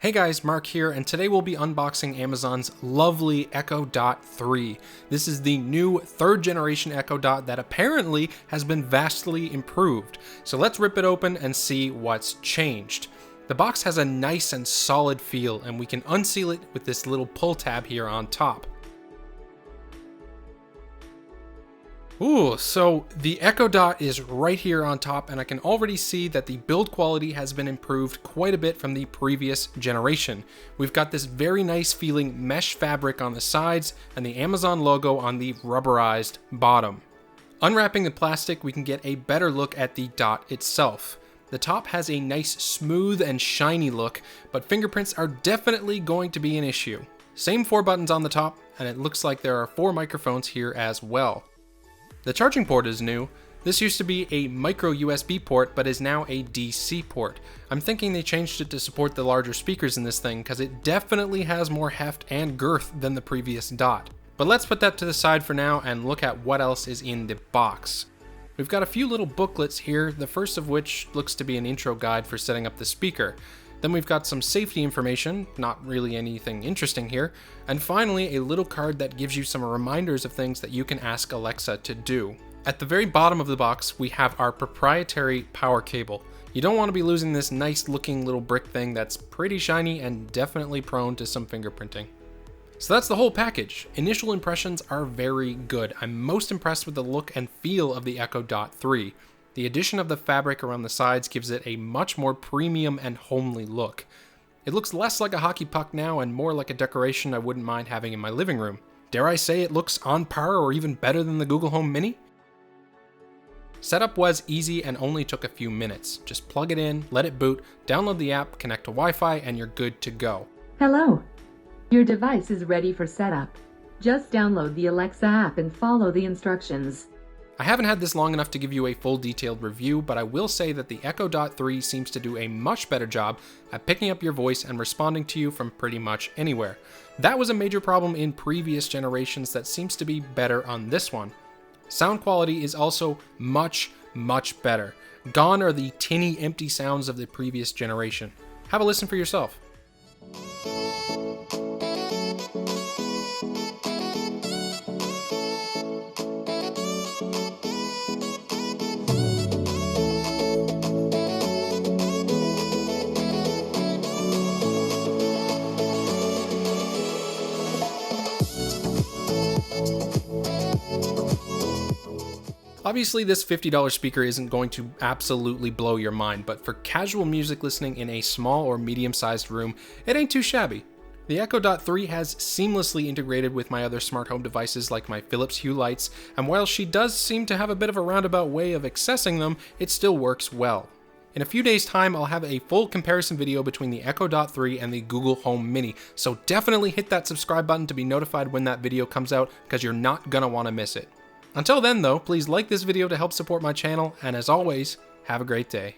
Hey guys, Mark here, and today we'll be unboxing Amazon's lovely Echo Dot 3. This is the new 3rd generation Echo Dot that apparently has been vastly improved. So let's rip it open and see what's changed. The box has a nice and solid feel, and we can unseal it with this little pull tab here on top. Ooh, so the Echo Dot is right here on top, and I can already see that the build quality has been improved quite a bit from the previous generation. We've got this very nice feeling mesh fabric on the sides and the Amazon logo on the rubberized bottom. Unwrapping the plastic, we can get a better look at the Dot itself. The top has a nice smooth and shiny look, but fingerprints are definitely going to be an issue. Same 4 buttons on the top, and it looks like there are 4 microphones here as well. The charging port is new. This used to be a micro USB port, but is now a DC port. I'm thinking they changed it to support the larger speakers in this thing, because it definitely has more heft and girth than the previous Dot. But let's put that to the side for now and look at what else is in the box. We've got a few little booklets here, the first of which looks to be an intro guide for setting up the speaker. Then we've got some safety information, not really anything interesting here, and finally a little card that gives you some reminders of things that you can ask Alexa to do. At the very bottom of the box, we have our proprietary power cable. You don't want to be losing this nice looking little brick thing that's pretty shiny and definitely prone to some fingerprinting. So that's the whole package. Initial impressions are very good. I'm most impressed with the look and feel of the Echo Dot 3. The addition of the fabric around the sides gives it a much more premium and homely look. It looks less like a hockey puck now and more like a decoration I wouldn't mind having in my living room. Dare I say it looks on par or even better than the Google Home Mini? Setup was easy and only took a few minutes. Just plug it in, let it boot, download the app, connect to Wi-Fi, and you're good to go. Hello. Your device is ready for setup. Just download the Alexa app and follow the instructions. I haven't had this long enough to give you a full detailed review, but I will say that the Echo Dot 3 seems to do a much better job at picking up your voice and responding to you from pretty much anywhere. That was a major problem in previous generations that seems to be better on this one. Sound quality is also much better. Gone are the tinny, empty sounds of the previous generation. Have a listen for yourself. Obviously, this $50 speaker isn't going to absolutely blow your mind, but for casual music listening in a small or medium-sized room, it ain't too shabby. The Echo Dot 3 has seamlessly integrated with my other smart home devices like my Philips Hue lights, and while she does seem to have a bit of a roundabout way of accessing them, it still works well. In a few days' time, I'll have a full comparison video between the Echo Dot 3 and the Google Home Mini, so definitely hit that subscribe button to be notified when that video comes out, because you're not gonna want to miss it. Until then though, please like this video to help support my channel, and as always, have a great day.